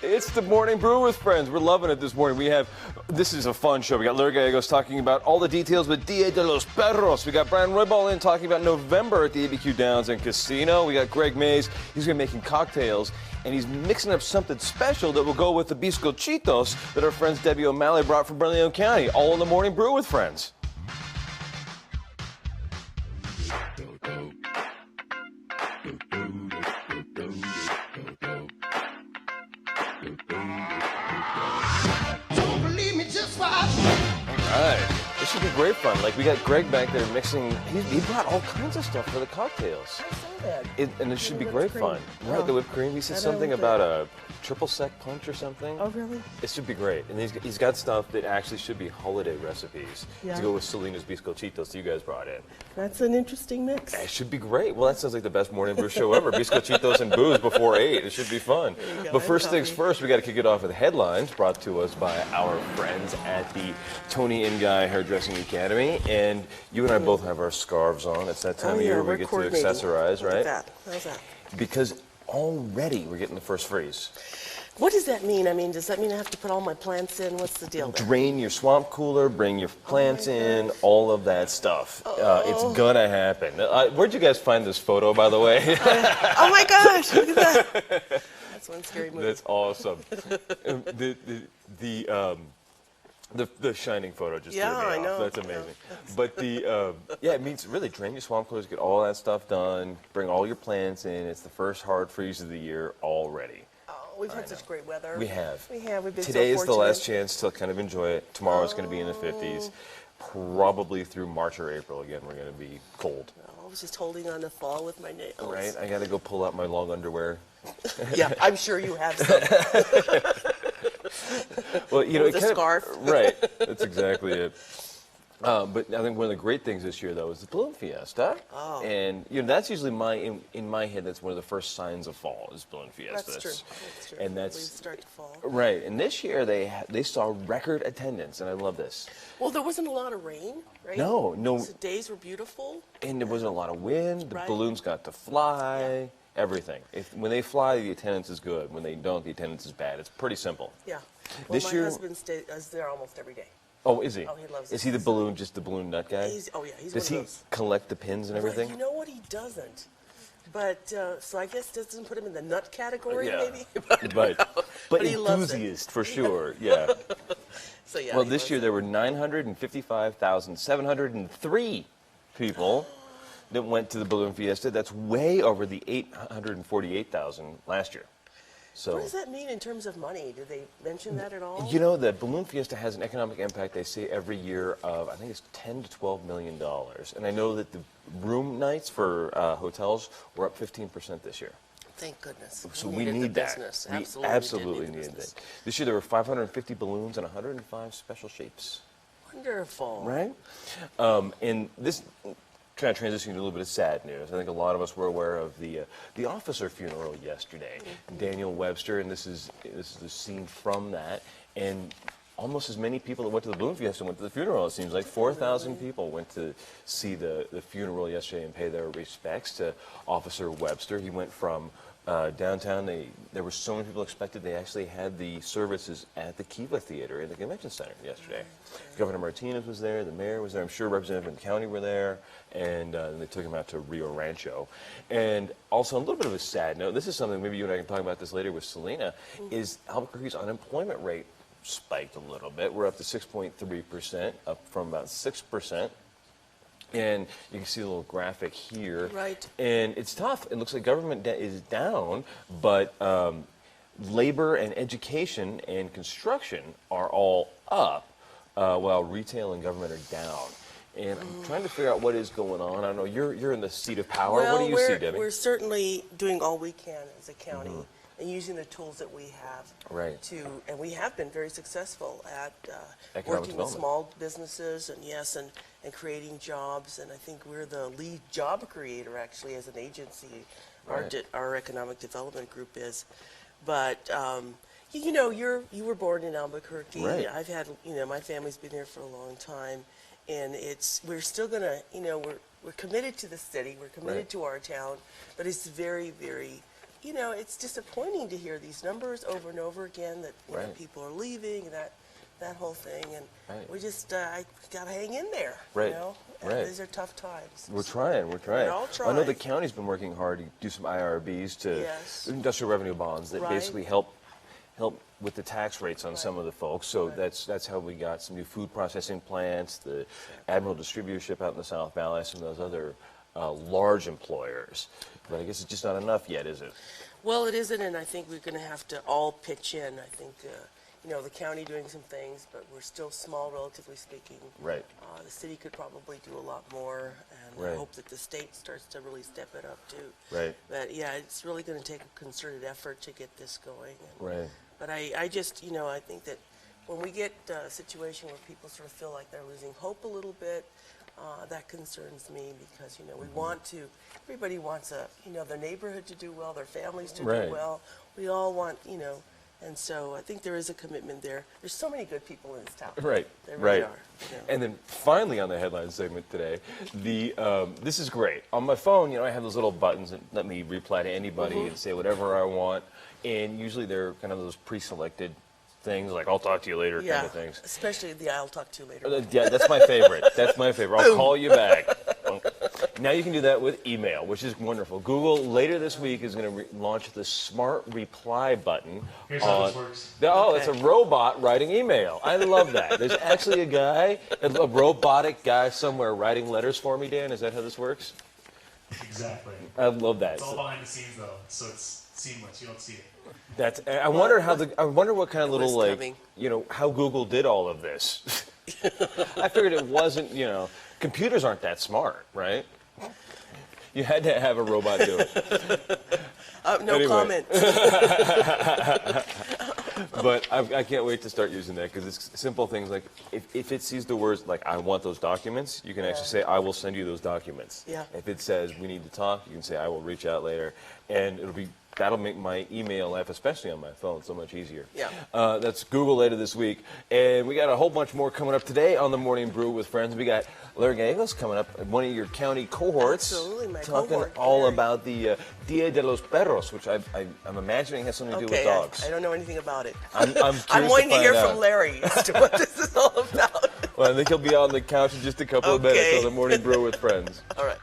It's the Morning Brew with Friends. We're loving it this morning. This is a fun show. We got Larry Gallegos talking about all the details with Dia de los Perros. We got Brian Roybal in talking about November at the ABQ Downs and Casino. We got Greg Mays. He's going to be making cocktails, and he's mixing up something special that will go with the bizcochitos that our friends Debbie O'Malley brought from Bernalillo County. All in the Morning Brew with Friends. This should be great fun. Like, we got Greg back there mixing. He brought all kinds of stuff for the cocktails. I saw that. And it should be great fun. Right, the whipped cream. He said something about a triple sec punch or something. Oh, really? It should be great. And he's got stuff that actually should be holiday recipes to go with Selena's bizcochitos that you guys brought in. That's an interesting mix. It should be great. Well, that sounds like the best morning brew show ever. Bizcochitos and booze before 8. It should be fun. But first things first, we got to kick it off with headlines brought to us by our friends at the Tony and Guy Hairdressing Academy. And you and I both have our scarves on. It's that time of year we get to accessorize, right? How's that? Because already we're getting the first freeze. What does that mean? I mean, does that mean I have to put all my plants in? What's the deal there? Drain your swamp cooler, bring your plants in, all of that stuff. It's gonna happen. Where'd you guys find this photo, by the way? Oh my gosh, look at that. That's one scary movie. That's awesome. The Shining photo just threw me off. I know. That's amazing. But it means really drain your swamp coolers, get all that stuff done, bring all your plants in. It's the first hard freeze of the year already. We've had such great weather. We have. We've been Today so is the last chance to kind of enjoy it. Tomorrow it's going to be in the 50s. Probably through March or April again, we're going to be cold. I was just holding on to fall with my nails. Right? I got to go pull out my long underwear. Yeah, I'm sure you have some. Well, you know, with a scarf. Right. That's exactly it. But I think one of the great things this year, though, is the balloon fiesta. Oh. And that's usually in my head. That's one of the first signs of fall is balloon fiesta. That's true. And leaves start to fall. Right. And this year they saw record attendance, and I love this. Well, there wasn't a lot of rain, right? No. So days were beautiful. And there wasn't a lot of wind. The balloons got to fly. Yeah. Everything. When they fly, the attendance is good. When they don't, the attendance is bad. It's pretty simple. Yeah. Well, my husband is there almost every day. Oh, is he? Oh, he loves it. Is he the balloon nut guy? He's one of those. Does he collect the pins and everything? You know what? He doesn't. But, so I guess this doesn't put him in the nut category, maybe? But he loves it. enthusiast, for sure, yeah. So, yeah. Well, this year there were 955,703 people that went to the balloon fiesta. That's way over the 848,000 last year. So, what does that mean in terms of money? Did they mention that at all? You know, the balloon fiesta has an economic impact, they say, every year of, I think it's $10 to $12 million. And I know that the room nights for hotels were up 15% this year. Thank goodness. So we need that. Business. We absolutely needed that. This year there were 550 balloons and 105 special shapes. Wonderful. Right? And this kind of transitioning to a little bit of sad news. I think a lot of us were aware of the officer funeral yesterday. Daniel Webster, and this is the scene from that. And almost as many people that went to the balloon fiesta went to the funeral. It seems like 4,000 people went to see the funeral yesterday and pay their respects to Officer Webster. He went from downtown. There were so many people expected. They actually had the services at the Kiva Theater in the Convention Center yesterday. Governor Martinez was there. The mayor was there. I'm sure representatives in the county were there. And they took him out to Rio Rancho. And also, a little bit of a sad note, this is something maybe you and I can talk about this later with Selena, is Albuquerque's unemployment rate spiked a little bit. We're up to 6.3%, up from about 6%. And you can see a little graphic here. Right. And it's tough. It looks like government debt is down, but labor and education and construction are all up, while retail and government are down. And I'm trying to figure out what is going on. I know you're in the seat of power. Well, what do you see, Debbie? We're certainly doing all we can as a county and using the tools that we have. Right. And we have been very successful at Economic working with small businesses and creating jobs. And I think we're the lead job creator actually as an agency. Right. Our economic development group is. But you know, you were born in Albuquerque. Right. I've had my family's been here for a long time. And we're still gonna, we're committed to the city, we're committed to our town, but it's very, very it's disappointing to hear these numbers over and over again that Right. people are leaving, that whole thing, and Right. we just I gotta hang in there. Right. You know? And Right. these are tough times. We're trying. We're all I know the trying. county's been working hard to do some IRBs to Yes. industrial revenue bonds that Right. basically help with the tax rates on some of the folks. So Right. that's how we got some new food processing plants, the Admiral Distributorship out in the South Valley, some of those other large employers. But I guess it's just not enough yet, is it? Well, it isn't, and I think we're going to have to all pitch in. I think, the county doing some things, but we're still small, relatively speaking. Right. The city could probably do a lot more, and Right. I hope that the state starts to really step it up too. Right. But yeah, it's really going to take a concerted effort to get this going. And, Right. But I just, I think that when we get a situation where people sort of feel like they're losing hope a little bit, that concerns me because, we want to, everybody wants their neighborhood to do well, their families to Right. do well. We all want, and so I think there is a commitment there. There's so many good people in this town. Right, There really right. are. Yeah. And then finally on the headline segment today, this is great. On my phone, I have those little buttons that let me reply to anybody and say whatever I want. And usually they're kind of those pre-selected things like I'll talk to you later kind of things. Especially the I'll talk to you later. Yeah, that's my favorite. That's my favorite. I'll call you back. Now you can do that with email, which is wonderful. Google later this week is going to launch the Smart Reply button. Here's how this works. Oh, Okay. it's a robot writing email. I love that. There's actually a robotic guy somewhere writing letters for me, Dan. Is that how this works? Exactly. I love that. It's all behind the scenes though, so it's seamless. You don't see it. I wonder what kind of little was coming. how Google did all of this. I figured it wasn't, computers aren't that smart, right? You had to have a robot do it. No Anyway. comment. But I can't wait to start using that because it's simple things like if it sees the words like I want those documents, you can actually say I will send you those documents. Yeah. If it says we need to talk, you can say I will reach out later, and that'll make my email life, especially on my phone, so much easier. Yeah. That's Google later this week, and we got a whole bunch more coming up today on the Morning Brew with Friends. We got Larry Gallegos coming up, one of your county cohorts, Absolutely, my talking cohort, all Larry. about the Dia de los Perros, which I'm imagining has something to do with Okay, dogs. I don't know anything about it. I'm curious I'm waiting to find hear out. from Larry as to what this is all about. Well, I think he'll be on the couch in just a couple of minutes Okay. on the Morning Brew with Friends. All right.